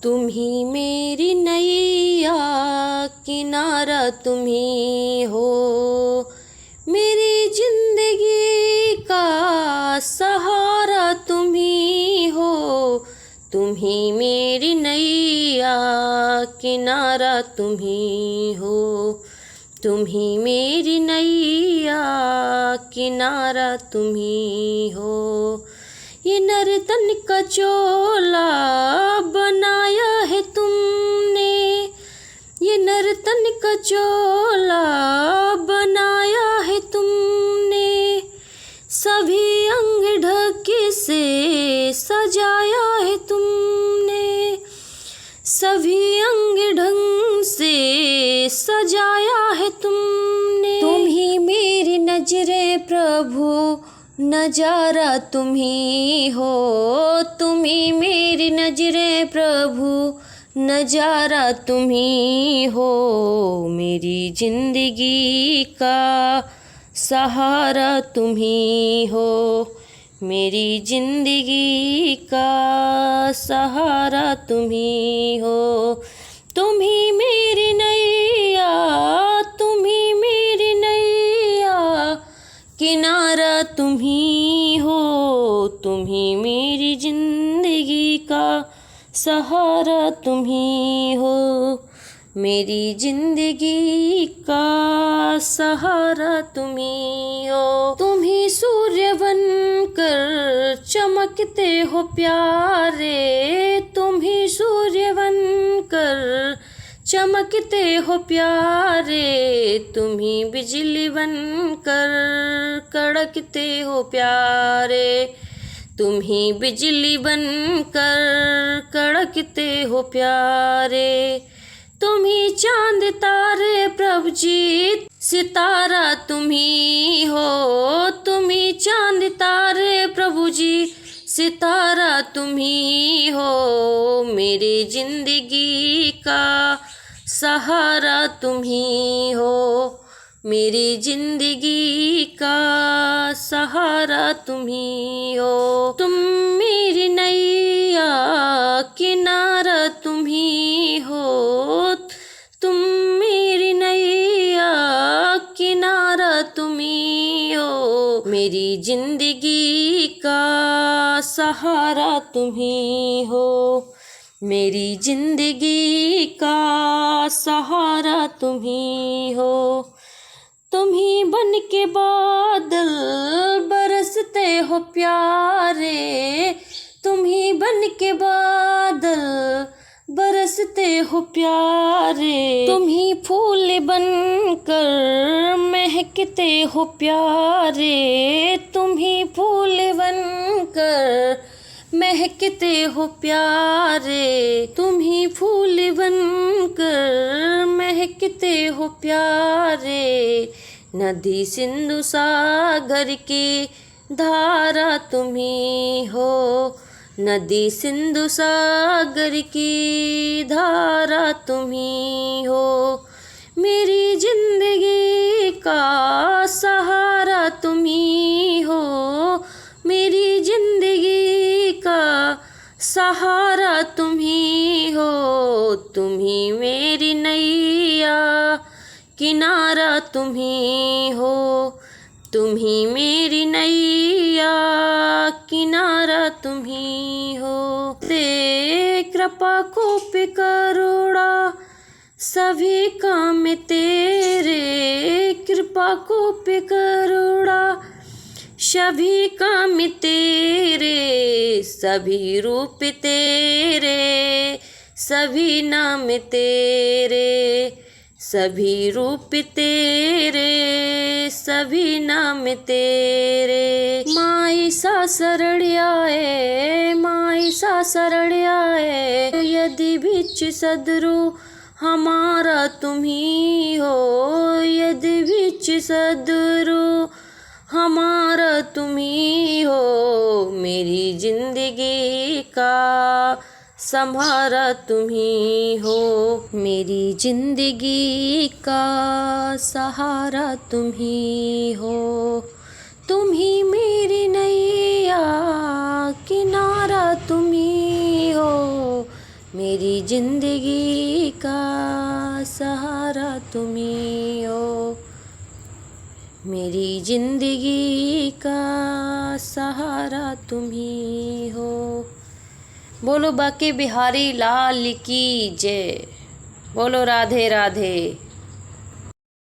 तुम ही मेरी नैया किनारा तुम ही हो, मेरी जिंदगी का सहारा तुम ही हो। तुम ही मेरी नैया किनारा तुम ही हो, तुम ही मेरी नैया किनारा तुम ही हो। ये नर्तन का चोला बनाया है तुमने, ये नर्तन का चोला बनाया है तुमने, सभी अंग ढके से सजाया है तुमने, सभी अंग ढंग से सजाया है तुमने। तुम ही मेरी नजरे प्रभु नजारा तुम ही हो, तुम ही मेरी नजरे प्रभु नजारा तुम ही हो। मेरी जिंदगी का सहारा तुम ही हो, मेरी जिंदगी का सहारा तुम ही हो। तुम ही मेरी नैया, तुम ही मेरी नैया किनारा तुम ही हो, तुम ही मेरी जिंदगी का सहारा तुम ही हो। मेरी जिंदगी का सहारा तुम ही हो। तुम ही सूर्य बनकर चमकते हो प्यारे, तुम ही सूर्य बनकर चमकते हो प्यारे, तुम ही बिजली बनकर कड़कते हो प्यारे, तुम ही बिजली बनकर कड़कते हो प्यारे। तुम ही चांद तारे प्रभु जी सितारा तुम ही हो, तुम ही चांद तारे प्रभु जी सितारा तुम ही हो। मेरी जिंदगी का सहारा तुम ही हो, मेरी जिंदगी का सहारा तुम ही हो। तुम मेरी नैया किनारा तुम ही हो, तुम मेरी नैया किनारा तुम ही हो। मेरी जिंदगी का सहारा तुम ही हो, मेरी जिंदगी का सहारा तुम ही हो। तुम ही बन के बादल बरसते हो प्यारे, तुम ही बन के बादल बरसते हो प्यारे, तुम ही फूल बनकर महकते हो प्यारे, तुम ही फूल बनकर महकते हो प्यारे, तुम ही फूल बनकर महकते हो प्यारे। नदी सिंधु सागर की धारा तुम ही हो, नदी सिंधु सागर की धारा तुम ही हो। मेरी जिंदगी का सहारा तुम ही हो, मेरी जिंदगी का सहारा तुम ही हो। तुम ही मेरी नैया किनारा तुम ही हो, तुम ही मेरी नैया किनारा तुम ही हो। ते कृपा को पे करुणा सभी काम तेरे, कृपा को पे करुणा सभी काम तेरे, सभी रूप तेरे, सभी नाम तेरे, सभी रूप तेरे, सभी नाम तेरे। माई सा शरणियाए, माई सा शरणियाए, यदि बिच सदरु हमारा तुम ही हो, यदि बिच सदरु हमारा तुम ही हो। मेरी जिंदगी का संभारा तुम ही हो, मेरी जिंदगी का सहारा तुम ही हो। तुम ही मेरी नैया किनारा तुम ही हो, मेरी जिंदगी का सहारा तुम ही हो, मेरी जिंदगी का सहारा तुम ही हो। बोलो बाके बिहारी लाल की जय, बोलो राधे राधे।